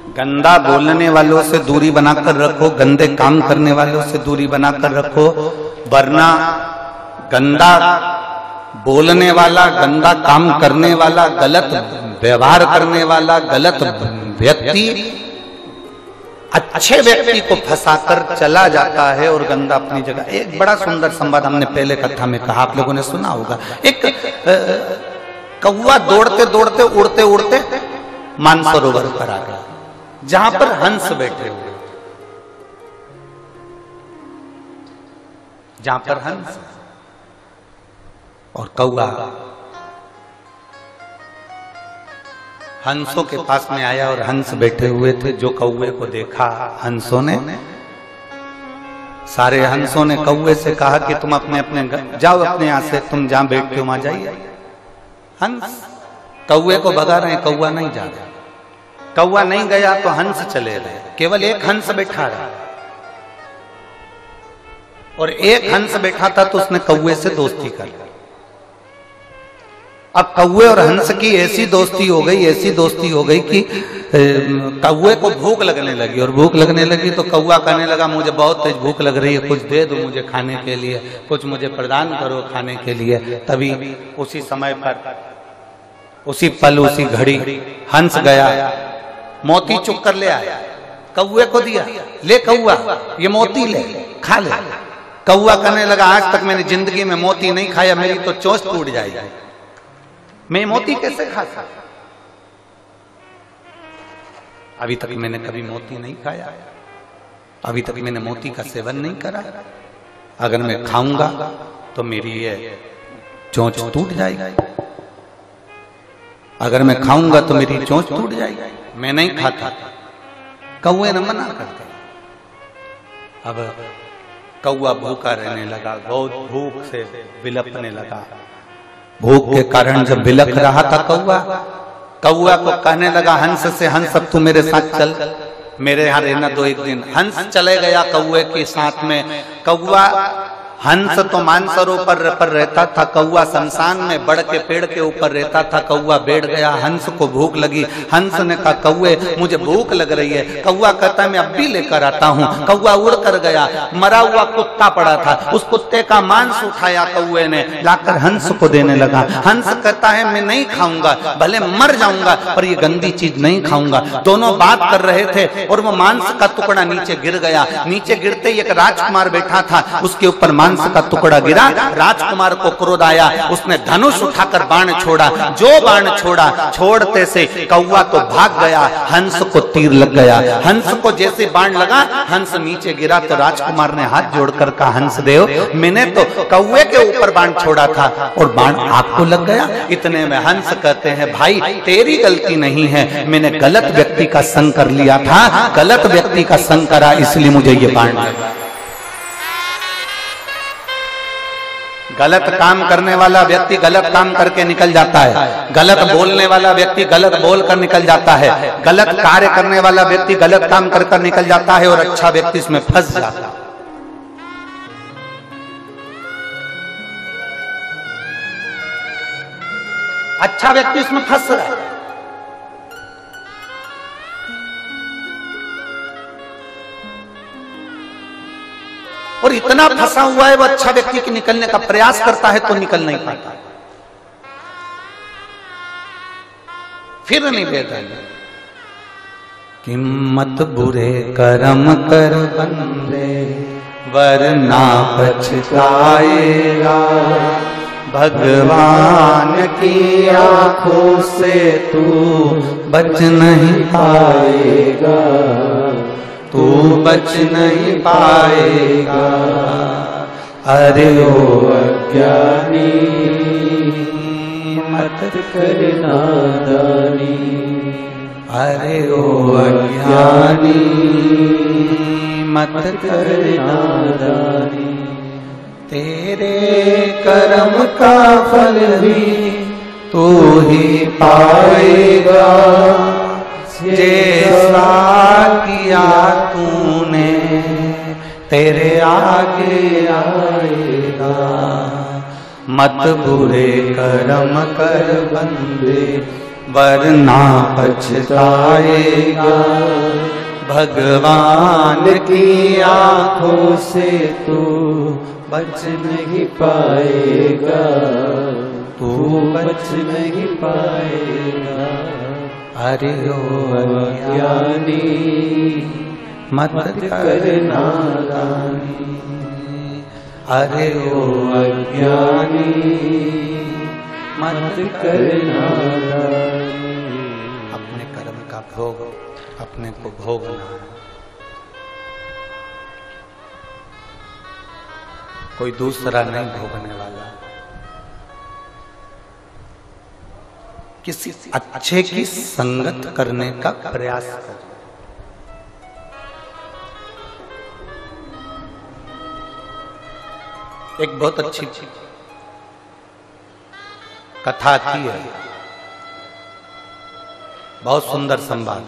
गंदा बोलने वालों से दूरी बनाकर रखो, गंदे काम करने वालों से दूरी बनाकर रखो, वरना गंदा बोलने वाला, गंदा काम करने वाला, गलत व्यवहार करने वाला, गलत व्यक्ति अच्छे व्यक्ति को फंसाकर चला जाता है और गंदा अपनी जगह। एक बड़ा सुंदर संवाद हमने पहले कथा में कहा, आप लोगों ने सुना होगा। एक कौवा दौड़ते दौड़ते उड़ते उड़ते मानसरोवर पर आ गया, जहां पर हंस बैठे हुए, जहां पर हंस और कौवा हंसों के पास में आया और हंस बैठे हुए थे। जो कौवे को देखा हंसों ने, सारे हंसों ने कौवे से कहा कि तुम अपने अपने जाओ, अपने यहां से तुम जहां बैठते हो वहां जाइए। हंस कौवे को भगा रहे, कौवा नहीं जा रहा। कौवा नहीं गया तो हंस चले गए, केवल एक हंस बैठा रहा, और एक हंस बैठा था तो उसने कौवे से दोस्ती कर ली। अब कौवे और हंस की ऐसी दोस्ती हो गई, ऐसी दोस्ती हो गई कि कौवे को भूख लगने लगी, और भूख लगने लगी तो कौवा कहने लगा मुझे बहुत तेज भूख लग रही है, कुछ दे दो मुझे खाने के लिए, कुछ मुझे प्रदान करो खाने के लिए। तभी उसी समय पर, उसी पल, उसी घड़ी हंस गया, मोती चुग कर ले आया, कौवे को दिया, ले कौवा ये मोती ले, खा ले। कौवा कहने लगा आज तक मैंने जिंदगी में मोती नहीं खाया, मेरी तो चोंच टूट जाएगी, मैं मोती कैसे खा सकता? अभी तक मैंने कभी मोती नहीं खाया, अभी तक मैंने मोती का सेवन नहीं करा, अगर मैं खाऊंगा तो मेरी ये चोंच टूट जाएगी, अगर मैं खाऊंगा तो मेरी चोंच टूट जाएगी, मैं नहीं खाता। कौवे ने मना कर दिया। अब कौवा भूखा रहने लगा, बहुत भूख से बिलखने लगा। भूख के कारण जब बिलख रहा था कौवा को कहने लगा हंस से, हंस अब तू मेरे साथ चल, मेरे यहाँ रहना दो एक दिन। हंस चले गया कौवे के साथ में। कौवा, हंस तो मानसरोवर पर रहता था, कौवा शमशान में बड़ के पेड़ के ऊपर रहता था। कौवा बैठ गया, हंस को भूख लगी। हंस ने कहा कौवे मुझे भूख लग रही है। कौवा कहता है मैं अब भी लेकर आता हूँ। कौवा उड़ कर गया, मरा हुआ कुत्ता पड़ा था, उस कुत्ते का मांस उठाया कौवे ने, लाकर हंस को देने लगा। हंस कहता है मैं नहीं खाऊंगा, भले मर जाऊंगा पर ये गंदी चीज नहीं खाऊंगा। दोनों बात कर रहे थे और वो मांस का टुकड़ा नीचे गिर गया। नीचे गिरते ही एक राजकुमार बैठा था, उसके ऊपर मांस का टुकड़ा गिरा। राजकुमार को क्रोध आया, उसने धनुष उठाकर बाण छोड़ा। जो बाण छोड़ा, छोड़ते से कौवा तो भाग गया, हंस को तीर लग गया। हंस को जैसे बाण लगा, हंस नीचे गिरा तो राजकुमार ने हाथ जोड़कर कहा हंस देव मैंने तो कौवे के ऊपर बाण छोड़ा था और बाण आपको लग गया। इतने में हंस कहते हैं भाई तेरी गलती नहीं है, मैंने गलत व्यक्ति का संग कर लिया था, गलत व्यक्ति का संग करा इसलिए मुझे ये बाण लगा। गलत काम करने वाला व्यक्ति गलत काम करके निकल जाता है, गलत बोलने वाला व्यक्ति गलत बोलकर निकल जाता है, गलत कार्य करने वाला व्यक्ति गलत काम कर निकल जाता है, और अच्छा व्यक्ति इसमें फंस जाता है। अच्छा व्यक्ति इसमें फंस रहा है। और इतना फंसा हुआ है वो अच्छा व्यक्ति की निकलने का प्रयास करता है तो निकल नहीं पाता, फिर नहीं देता। किम्मत बुरे कर्म कर बंदे वरना पछताएगा, भगवान की आंखों से तू बच नहीं पाएगा, तू बच नहीं पाएगा। अरे ओ अज्ञानी मत कर नादानी, अरे ओ अज्ञानी मत कर नादानी। तेरे कर्म का फल भी तू ही पाएगा, जैसा किया तूने तेरे आगे आएगा। मत बुरे कर्म कर बंदे वरना पछताएगा। भगवान की आंखों से तू बच नहीं पाएगा, तू बच नहीं पाएगा। अरे ओ अज्ञानी मत कर नादानी, अरे ओ अज्ञानी मत कर नादानी। अपने कर्म का भोग अपने को भोगना है, कोई दूसरा नहीं भोगने वाला। किसी अच्छे की संगत करने का प्रयास कर। एक बहुत अच्छी कथा आती है, बहुत सुंदर संवाद।